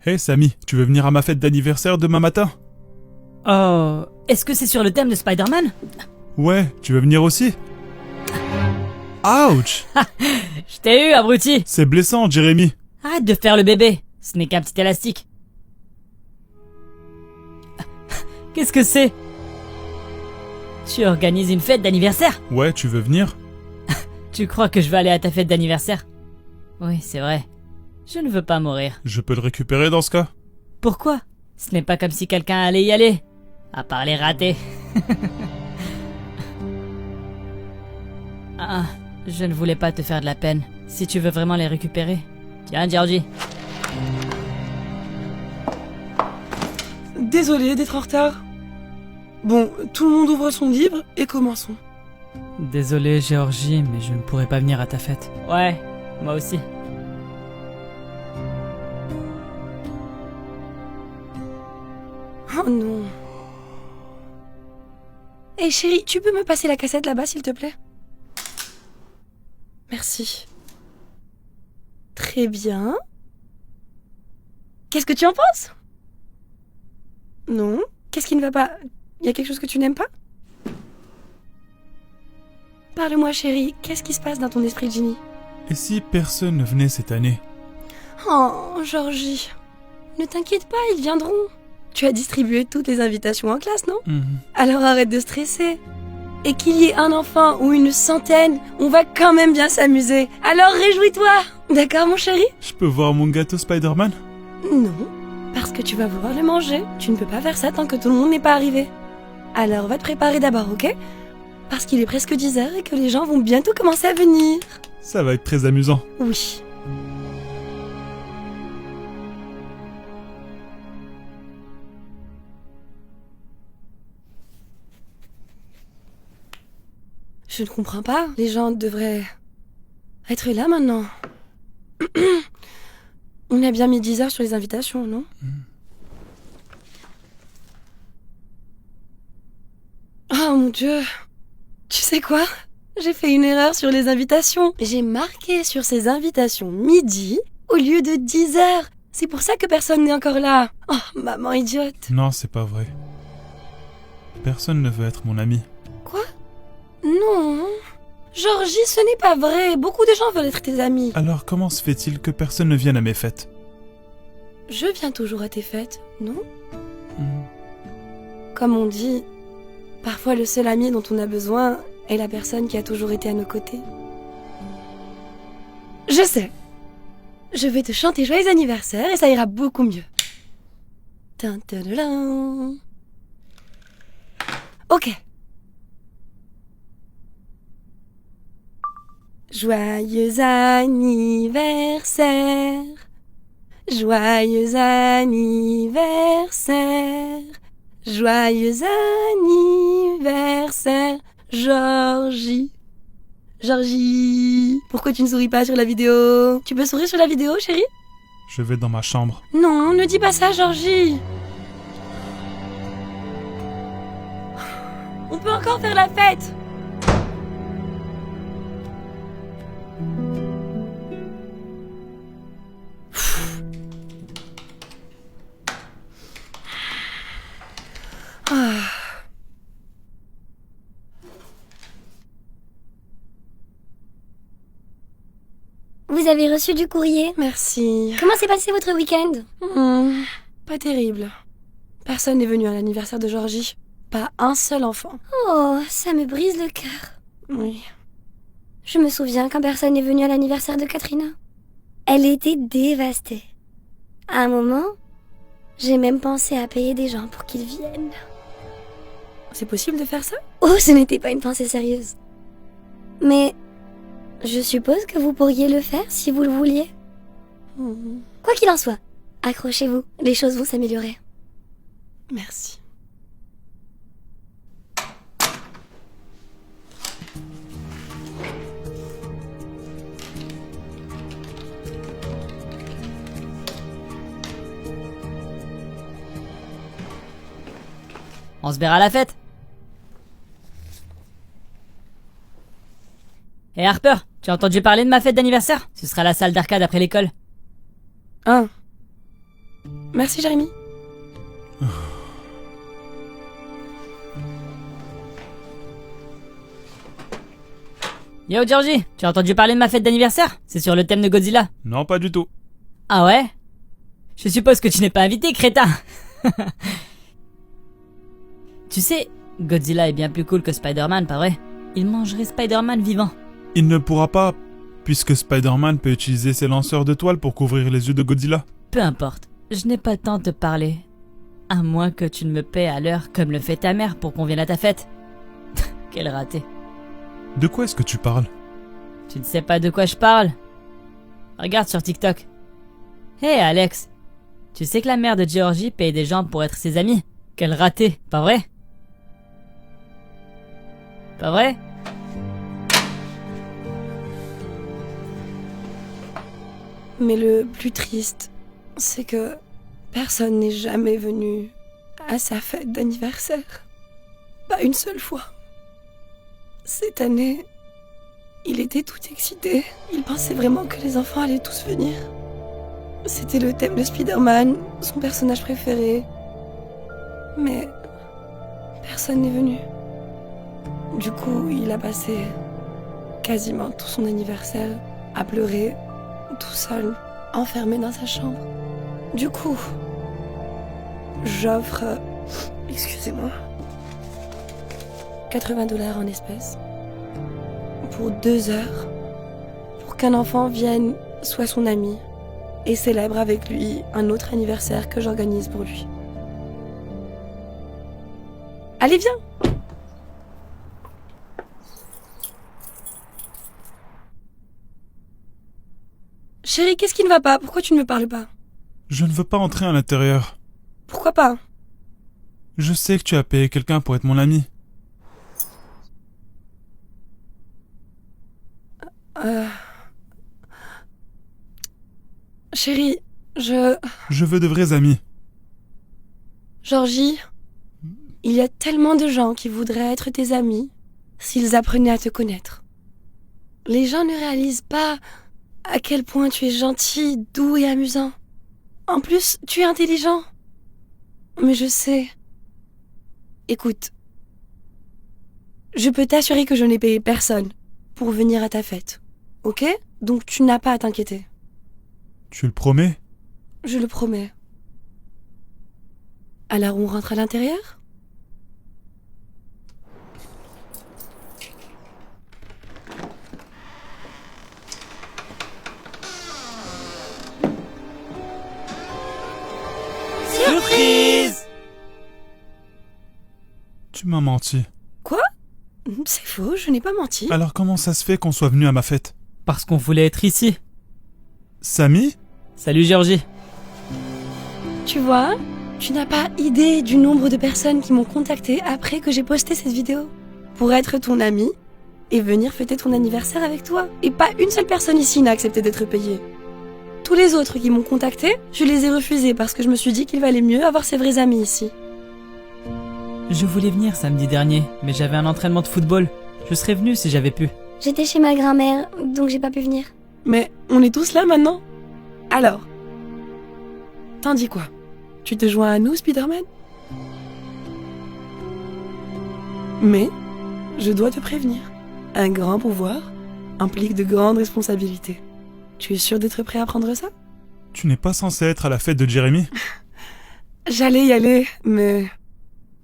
Hey Samy, tu veux venir à ma fête d'anniversaire demain matin? Oh, est-ce que c'est sur le thème de Spider-Man? Ouais, tu veux venir aussi? Ouch! Je t'ai eu, abruti! C'est blessant, Jérémy. Arrête de faire le bébé, ce n'est qu'un petit élastique. Qu'est-ce que c'est? Tu organises une fête d'anniversaire? Ouais, tu veux venir? Tu crois que je vais aller à ta fête d'anniversaire? Oui, c'est vrai. Je ne veux pas mourir. Je peux le récupérer dans ce cas? Pourquoi? Ce n'est pas comme si quelqu'un allait y aller. À part les ratés. Ah, je ne voulais pas te faire de la peine. Si tu veux vraiment les récupérer. Tiens, Georgie. Désolé d'être en retard. Bon, tout le monde ouvre son livre et commençons. Désolé, Georgie, mais je ne pourrai pas venir à ta fête. Ouais, moi aussi. Oh non. Hé chérie, tu peux me passer la cassette là-bas s'il te plaît? Merci. Très bien. Qu'est-ce que tu en penses? Non? Qu'est-ce qui ne va pas? Y a quelque chose que tu n'aimes pas? Parle-moi chérie, qu'est-ce qui se passe dans ton esprit Ginny? Et si personne ne venait cette année? Oh, Georgie. Ne t'inquiète pas, ils viendront. Tu as distribué toutes les invitations en classe, non? Alors arrête de stresser. Et qu'il y ait un enfant ou une centaine, on va quand même bien s'amuser. Alors réjouis-toi. D'accord, mon chéri? Je peux voir mon gâteau Spider-Man? Non, parce que tu vas vouloir le manger. Tu ne peux pas faire ça tant que tout le monde n'est pas arrivé. Alors va te préparer d'abord, ok? Parce qu'il est presque 10h et que les gens vont bientôt commencer à venir. Ça va être très amusant. Oui. Je ne comprends pas. Les gens devraient être là maintenant. On a bien mis 10h sur les invitations, non? Oh mon Dieu. Tu sais quoi? J'ai fait une erreur sur les invitations. J'ai marqué sur ces invitations midi au lieu de 10h. C'est pour ça que personne n'est encore là. Oh, maman idiote. Non, c'est pas vrai. Personne ne veut être mon ami. Quoi? Non. Georgie, ce n'est pas vrai. Beaucoup de gens veulent être tes amis. Alors comment se fait-il que personne ne vienne à mes fêtes? Je viens toujours à tes fêtes, non? Comme on dit, parfois le seul ami dont on a besoin est la personne qui a toujours été à nos côtés. Je sais. Je vais te chanter joyeux anniversaire et ça ira beaucoup mieux. Tin, tin, tin, tin. Ok. Joyeux anniversaire. Joyeux anniversaire. Joyeux anniversaire, Georgie. Georgie. Pourquoi tu ne souris pas sur la vidéo? Tu peux sourire sur la vidéo, chérie? Je vais dans ma chambre. Non, ne dis pas ça, Georgie. On peut encore faire la fête. Ah. Vous avez reçu du courrier? Merci. Comment s'est passé votre week-end? Pas terrible. Personne n'est venu à l'anniversaire de Georgie. Pas un seul enfant. Oh, ça me brise le cœur. Oui. Je me souviens quand personne n'est venu à l'anniversaire de Katrina. Elle était dévastée. À un moment, j'ai même pensé à payer des gens pour qu'ils viennent. C'est possible de faire ça? Oh, ce n'était pas une pensée sérieuse. Mais je suppose que vous pourriez le faire si vous le vouliez. Quoi qu'il en soit, accrochez-vous, les choses vont s'améliorer. Merci. On se verra à la fête. Et Harper, tu as entendu parler de ma fête d'anniversaire? Ce sera à la salle d'arcade après l'école. Ah. Merci, Jérémy. Yo Georgie, tu as entendu parler de ma fête d'anniversaire? C'est sur le thème de Godzilla. Non, pas du tout. Ah ouais? Je suppose que tu n'es pas invité, crétin. Tu sais, Godzilla est bien plus cool que Spider-Man, pas vrai? Il mangerait Spider-Man vivant. Il ne pourra pas, puisque Spider-Man peut utiliser ses lanceurs de toile pour couvrir les yeux de Godzilla. Peu importe, je n'ai pas le temps de te parler. À moins que tu ne me paies à l'heure comme le fait ta mère pour qu'on vienne à ta fête. Quel raté. De quoi est-ce que tu parles? Tu ne sais pas de quoi je parle? Regarde sur TikTok. Hé Alex, tu sais que la mère de Georgie paye des gens pour être ses amis? Quel raté, pas vrai? Pas vrai? Mais le plus triste, c'est que personne n'est jamais venu à sa fête d'anniversaire. Pas une seule fois. Cette année, il était tout excité. Il pensait vraiment que les enfants allaient tous venir. C'était le thème de Spider-Man, son personnage préféré. Mais personne n'est venu. Du coup, il a passé quasiment tout son anniversaire à pleurer, tout seul, enfermé dans sa chambre. Du coup, j'offre, excusez-moi, $80 en espèces pour 2 heures pour qu'un enfant vienne, soit son ami, et célèbre avec lui un autre anniversaire que j'organise pour lui. Allez, viens! Chérie, qu'est-ce qui ne va pas? Pourquoi tu ne me parles pas? Je ne veux pas entrer à l'intérieur. Pourquoi pas? Je sais que tu as payé quelqu'un pour être mon ami. Chérie, Je veux de vrais amis. Georgie, il y a tellement de gens qui voudraient être tes amis s'ils apprenaient à te connaître. Les gens ne réalisent pas à quel point tu es gentil, doux et amusant. En plus, tu es intelligent. Mais je sais. Écoute, je peux t'assurer que je n'ai payé personne pour venir à ta fête. Ok? Donc tu n'as pas à t'inquiéter. Tu le promets? Je le promets. Alors on rentre à l'intérieur? Surprise! Tu m'as menti. Quoi? C'est faux, je n'ai pas menti. Alors comment ça se fait qu'on soit venu à ma fête? Parce qu'on voulait être ici. Samy? Salut Georgie. Tu vois, tu n'as pas idée du nombre de personnes qui m'ont contacté après que j'ai posté cette vidéo pour être ton ami et venir fêter ton anniversaire avec toi. Et pas une seule personne ici n'a accepté d'être payée. Tous les autres qui m'ont contacté, je les ai refusés parce que je me suis dit qu'il valait mieux avoir ses vrais amis ici. Je voulais venir samedi dernier, mais j'avais un entraînement de football. Je serais venu si j'avais pu. J'étais chez ma grand-mère, donc j'ai pas pu venir. Mais on est tous là maintenant. Alors, t'en dis quoi? Tu te joins à nous, Spider-Man? Mais, je dois te prévenir. Un grand pouvoir implique de grandes responsabilités. Tu es sûr d'être prêt à prendre ça? Tu n'es pas censé être à la fête de Jérémy? J'allais y aller, mais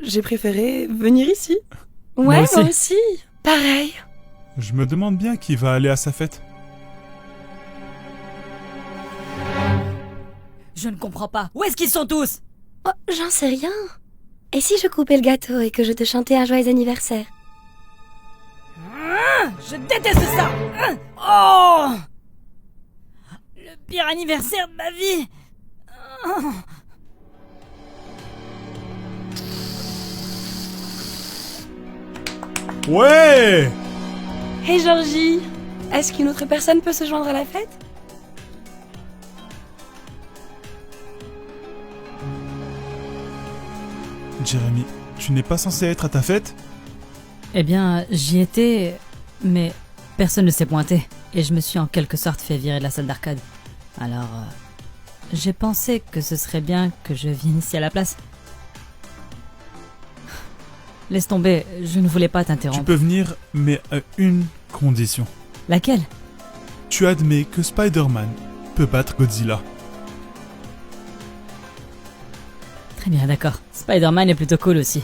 j'ai préféré venir ici. Ouais, moi aussi. Pareil. Je me demande bien qui va aller à sa fête. Je ne comprends pas. Où est-ce qu'ils sont tous? Oh, j'en sais rien. Et si je coupais le gâteau et que je te chantais un joyeux anniversaire? Je déteste ça. Oh! Le pire anniversaire de ma vie. Ouais! Hey Georgie, est-ce qu'une autre personne peut se joindre à la fête? Jérémy, tu n'es pas censé être à ta fête? Eh bien, j'y étais, mais personne ne s'est pointé. Et je me suis en quelque sorte fait virer de la salle d'arcade. Alors, j'ai pensé que ce serait bien que je vienne ici à la place. Laisse tomber, je ne voulais pas Tu t'interrompre. peux venir, mais à une condition. Laquelle? Tu admets que Spider-Man peut battre Godzilla. Très bien, d'accord. Spider-Man est plutôt cool aussi.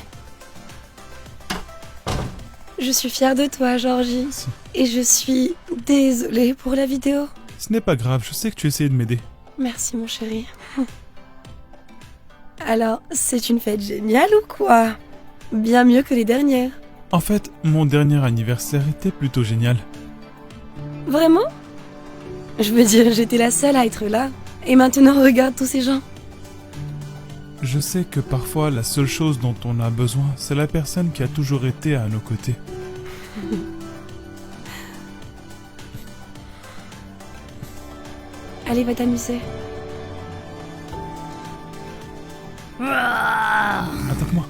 Je suis fière de toi, Georgie. Et je suis désolée pour la vidéo. Ce n'est pas grave, je sais que tu essayes de m'aider. Merci, mon chéri. Alors, c'est une fête géniale ou quoi? Bien mieux que les dernières. En fait, mon dernier anniversaire était plutôt génial. Vraiment? Je veux dire, j'étais la seule à être là. Et maintenant, regarde tous ces gens. Je sais que parfois, la seule chose dont on a besoin, c'est la personne qui a toujours été à nos côtés. Allez, va t'amuser. Attends-moi.